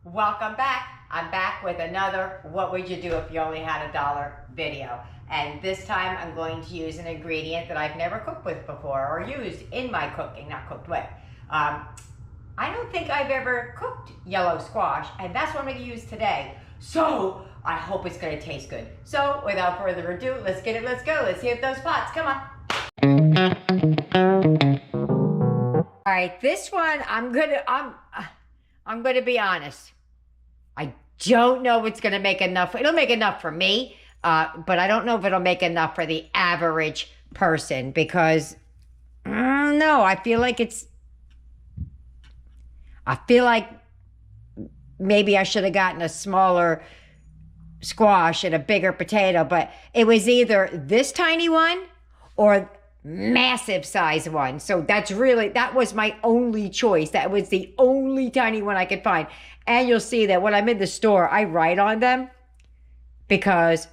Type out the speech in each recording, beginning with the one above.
Welcome back. I'm back with another What Would You Do If You Only Had a Dollar video. And this time I'm going to use an ingredient that I've never cooked with before or used in my cooking, not cooked with. I don't think I've ever cooked yellow squash, and that's what I'm going to use today. So I hope it's going to taste good. So without further ado, let's get it, let's go. Let's hit those pots. Come on. All right, this one I'm gonna be honest. I don't know if it's gonna make enough. It'll make enough for me, but I don't know if it'll make enough for the average person because no, I feel like maybe I should have gotten a smaller squash and a bigger potato, but it was either this tiny one or massive size one. So that was my only choice. That was the only tiny one I could find. And you'll see that when I'm in the store, I write on them because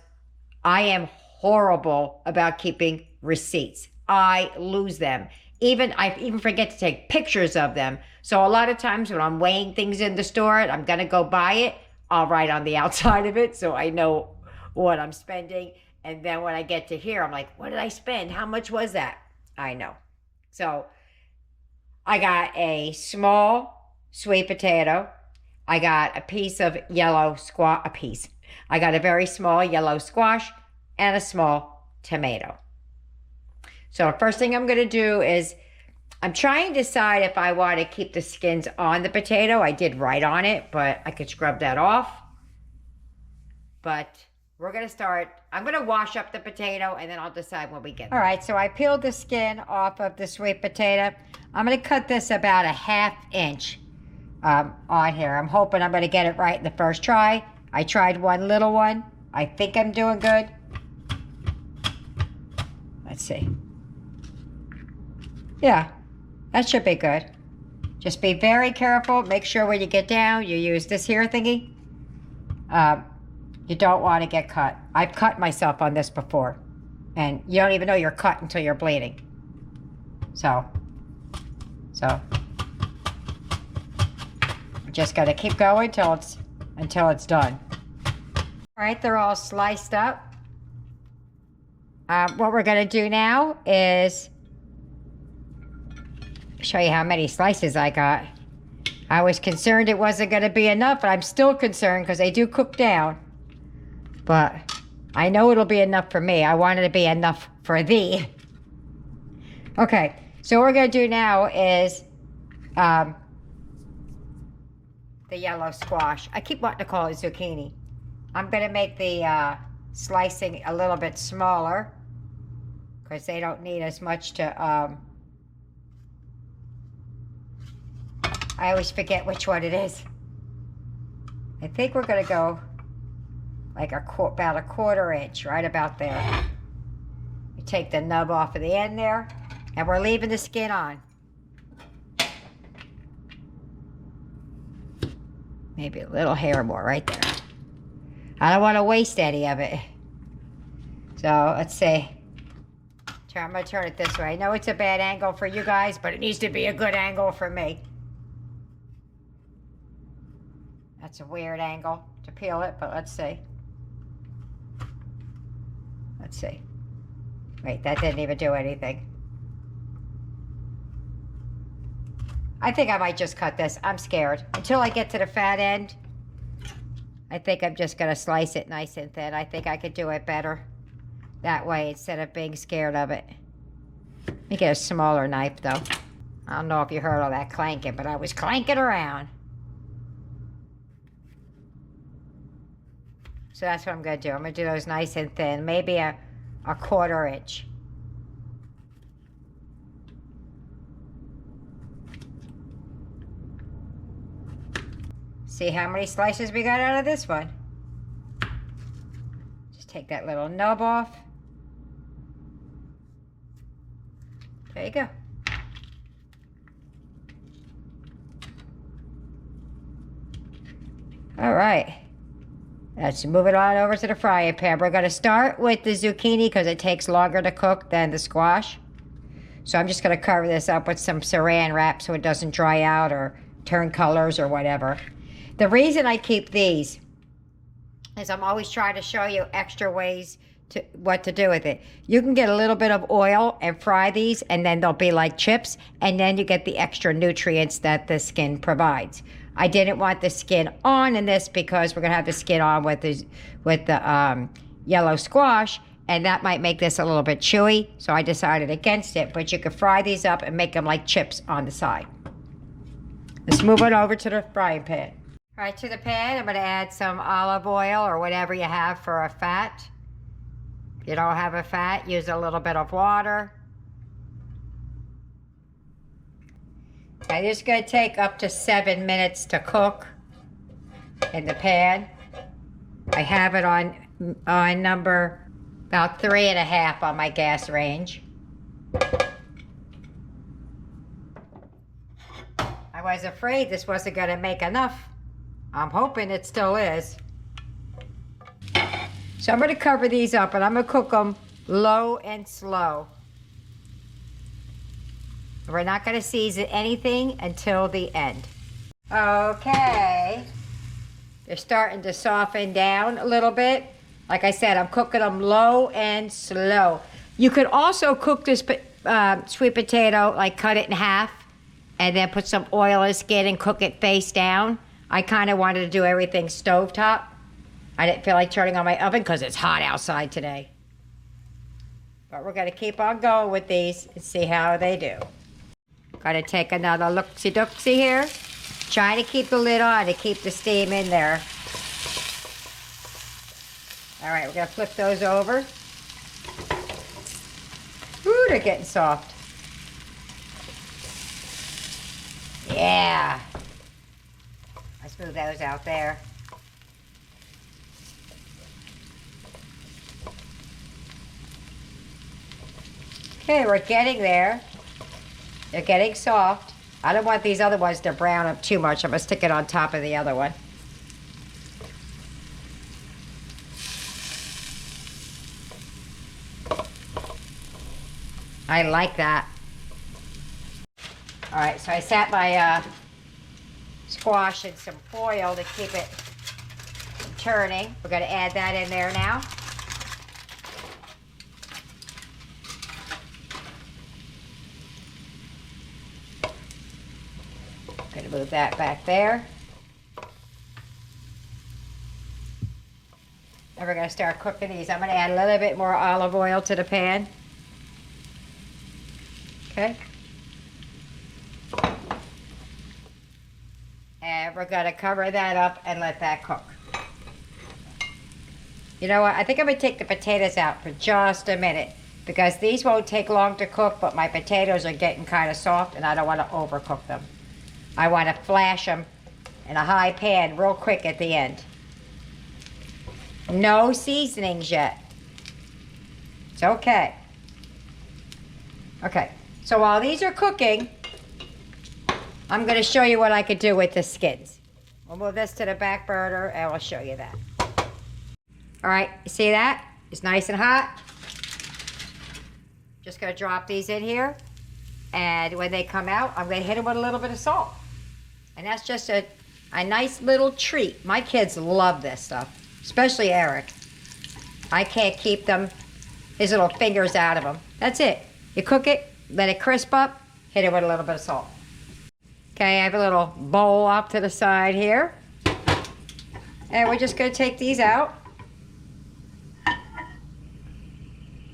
I am horrible about keeping receipts. I lose them. I even forget to take pictures of them. So a lot of times when I'm weighing things in the store and I'm going to go buy it, I'll write on the outside of it so I know what I'm spending. And then when I get to here, I'm like, what did I spend? How much was that? I know. So I got a small sweet potato. I got a piece of yellow squash, I got a very small yellow squash and a small tomato. So the first thing I'm going to do is I'm trying to decide if I want to keep the skins on the potato. I did write on it, but I could scrub that off. But we're going to start. I'm going to wash up the potato and then I'll decide when we get there. All right, so I peeled the skin off of the sweet potato. I'm going to cut this about a 1/2 inch on here. I'm hoping I'm going to get it right in the first try. I tried one little one. I think I'm doing good. Let's see. Yeah, that should be good. Just be very careful. Make sure when you get down, you use this here thingy. You don't want to get cut. I've cut myself on this before. And you don't even know you're cut until you're bleeding. So I'm just going to keep going until it's done. All right, they're all sliced up. What we're going to do now is show you how many slices I got. I was concerned it wasn't going to be enough, but I'm still concerned because they do cook down. But I know it'll be enough for me. I want it to be enough for thee. Okay, so what we're going to do now is the yellow squash. I keep wanting to call it zucchini. I'm going to make the slicing a little bit smaller because they don't need as much to... I always forget which one it is. I think we're going to go like about a 1/4 inch, right about there. You take the nub off of the end there, and we're leaving the skin on. Maybe a little hair more right there. I don't want to waste any of it. So let's see. I'm going to turn it this way. I know it's a bad angle for you guys, but it needs to be a good angle for me. That's a weird angle to peel it, but let's see. Let's see. Wait, that didn't even do anything. I think I might just cut this. I'm scared. Until I get to the fat end, I think I'm just going to slice it nice and thin. I think I could do it better that way instead of being scared of it. Let me get a smaller knife, though. I don't know if you heard all that clanking, but I was clanking around. So that's what I'm going to do. I'm going to do those nice and thin, maybe a 1/4 inch. See how many slices we got out of this one? Just take that little nub off. There you go. All right. Let's move it on over to the frying pan. We're going to start with the zucchini because it takes longer to cook than the squash. So I'm just going to cover this up with some saran wrap so it doesn't dry out or turn colors or whatever. The reason I keep these is I'm always trying to show you extra ways to what to do with it. You can get a little bit of oil and fry these, and then they'll be like chips, and then you get the extra nutrients that the skin provides. I didn't want the skin on in this because we're gonna have the skin on with the yellow squash, and that might make this a little bit chewy, so I decided against it. But you could fry these up and make them like chips on the side. Let's move it over to the frying pan. All right, to the pan, I'm gonna add some olive oil or whatever you have for a fat. If you don't have a fat, use a little bit of water. Okay, this is gonna take up to 7 minutes to cook in the pan. I have it on number about 3.5 on my gas range. I was afraid this wasn't gonna make enough. I'm hoping it still is. So I'm gonna cover these up, and I'm gonna cook them low and slow. We're not gonna season anything until the end. Okay. They're starting to soften down a little bit. Like I said, I'm cooking them low and slow. You could also cook this sweet potato, like cut it in half, and then put some oil in the skin and cook it face down. I kind of wanted to do everything stovetop. I didn't feel like turning on my oven because it's hot outside today. But we're gonna keep on going with these and see how they do. Gotta take another look-see-dooksy here. Try to keep the lid on to keep the steam in there. All right, we're gonna flip those over. Ooh, they're getting soft. Yeah. Let's move those out there. Okay, we're getting there. They're getting soft. I don't want these other ones to brown up too much. I'm gonna stick it on top of the other one. I like that. All right, so I sat my squash in some foil to keep it from turning. We're gonna add that in there now. Gonna move that back there. And we're gonna start cooking these. I'm gonna add a little bit more olive oil to the pan. Okay. And we're gonna cover that up and let that cook. You know what? I think I'm gonna take the potatoes out for just a minute because these won't take long to cook, but my potatoes are getting kind of soft and I don't want to overcook them. I want to flash them in a high pan real quick at the end. No seasonings yet. It's okay. Okay, so while these are cooking, I'm going to show you what I could do with the skins. We'll move this to the back burner and I'll show you that. All right, you see that? It's nice and hot. Just going to drop these in here. And when they come out, I'm going to hit them with a little bit of salt. And that's just a nice little treat. My kids love this stuff, especially Eric. I can't keep his little fingers out of them. That's it. You cook it, let it crisp up, hit it with a little bit of salt. Okay, I have a little bowl off to the side here. And we're just going to take these out.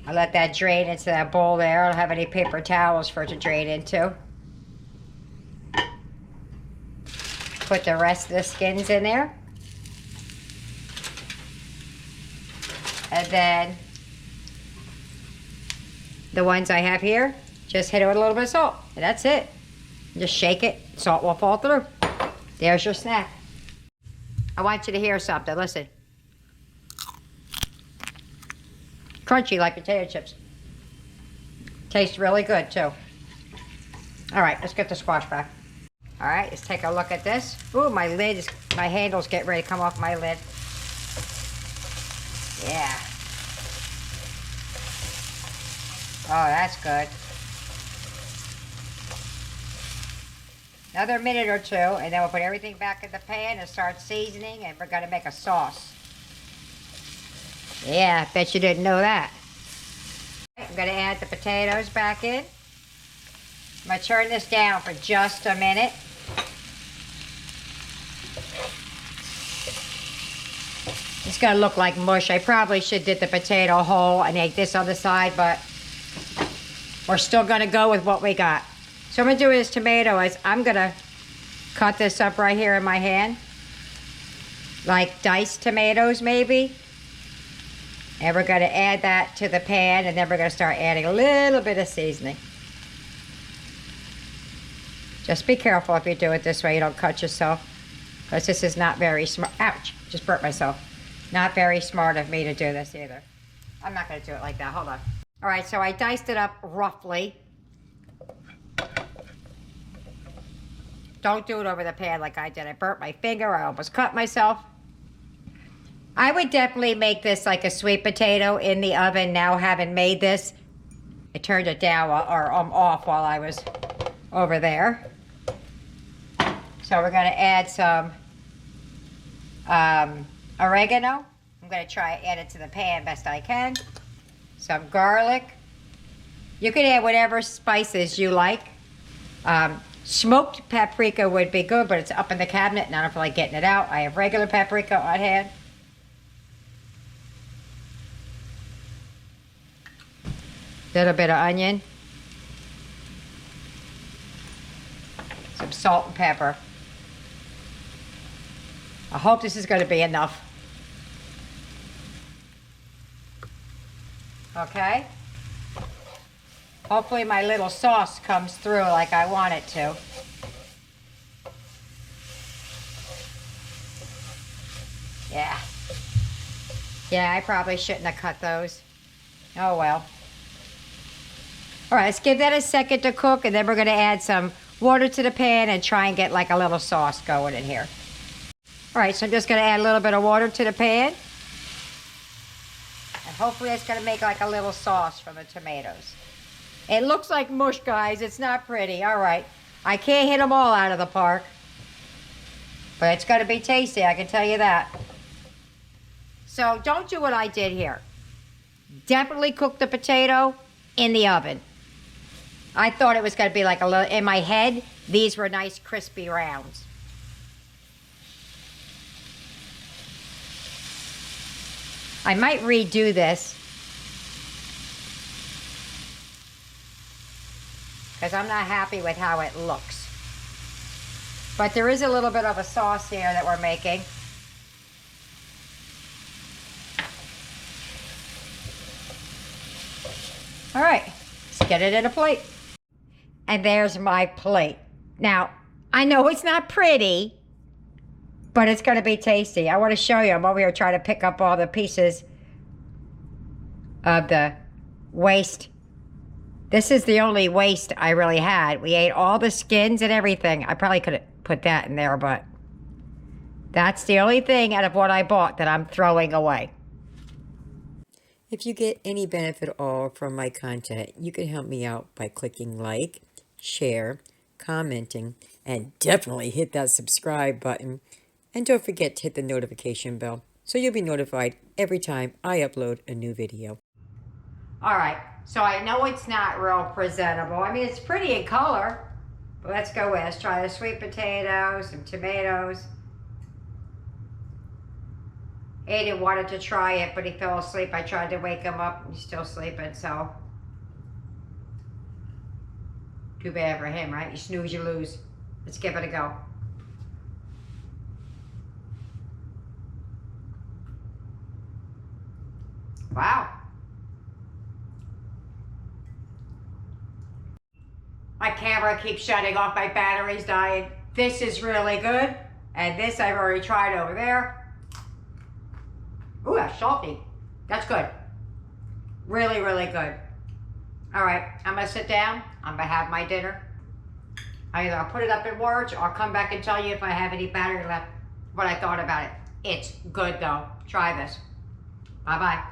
I'll let that drain into that bowl there. I don't have any paper towels for it to drain into. Put the rest of the skins in there. And then the ones I have here, just hit it with a little bit of salt. And that's it. Just shake it, salt will fall through. There's your snack. I want you to hear something, listen. Crunchy like potato chips. Tastes really good too. All right, let's get the squash back. All right, let's take a look at this. Ooh, my handle's getting ready to come off my lid. Yeah. Oh, that's good. Another minute or two, and then we'll put everything back in the pan and start seasoning, and we're gonna make a sauce. Yeah, I bet you didn't know that. I'm gonna add the potatoes back in. I'm gonna turn this down for just a minute. It's gonna look like mush. I probably should did the potato whole and ate this on the side, but we're still gonna go with what we got. So I'm gonna do this tomato is I'm gonna cut this up right here in my hand, like diced tomatoes maybe. And we're gonna add that to the pan, and then we're gonna start adding a little bit of seasoning. Just be careful if you do it this way, you don't cut yourself, because this is not very smart. Ouch, just burnt myself. Not very smart of me to do this either. I'm not gonna do it like that, hold on. All right, so I diced it up roughly. Don't do it over the pan like I did. I burnt my finger, I almost cut myself. I would definitely make this like a sweet potato in the oven now, having made this. I turned it down or off while I was over there. So we're gonna add some oregano. I'm gonna try add it to the pan best I can. Some garlic. You can add whatever spices you like. Smoked paprika would be good, but it's up in the cabinet and I don't feel like getting it out. I have regular paprika on hand. Little bit of onion. Some salt and pepper. I hope this is going to be enough. Okay. Hopefully my little sauce comes through like I want it to. Yeah. Yeah, I probably shouldn't have cut those. Oh well. All right, let's give that a second to cook, and then we're going to add some water to the pan and try and get like a little sauce going in here. All right, so I'm just going to add a little bit of water to the pan. And hopefully it's going to make like a little sauce from the tomatoes. It looks like mush, guys. It's not pretty. All right. I can't hit them all out of the park. But it's going to be tasty, I can tell you that. So don't do what I did here. Definitely cook the potato in the oven. I thought it was going to be like a little, in my head, these were nice crispy rounds. I might redo this, because I'm not happy with how it looks. But there is a little bit of a sauce here that we're making. All right, let's get it in a plate. And there's my plate. Now, I know it's not pretty, but it's gonna be tasty. I wanna show you, I'm over here trying to pick up all the pieces of the waste. This is the only waste I really had. We ate all the skins and everything. I probably could have put that in there, but that's the only thing out of what I bought that I'm throwing away. If you get any benefit at all from my content, you can help me out by clicking like, share, commenting, and definitely hit that subscribe button. And don't forget to hit the notification bell so you'll be notified every time I upload a new video. All right, so I know it's not real presentable. I mean, it's pretty in color, but let's go with it. Let's try the sweet potatoes, some tomatoes. Aiden wanted to try it, but he fell asleep. I tried to wake him up, and he's still sleeping, so. Too bad for him, right? You snooze, you lose. Let's give it a go. Wow. My camera keeps shutting off, my battery's dying. This is really good. And this I've already tried over there. Ooh, that's salty. That's good. Really, really good. All right, I'm gonna sit down. I'm gonna have my dinner. Either I'll put it up in words or I'll come back and tell you if I have any battery left, what I thought about it. It's good though. Try this. Bye-bye.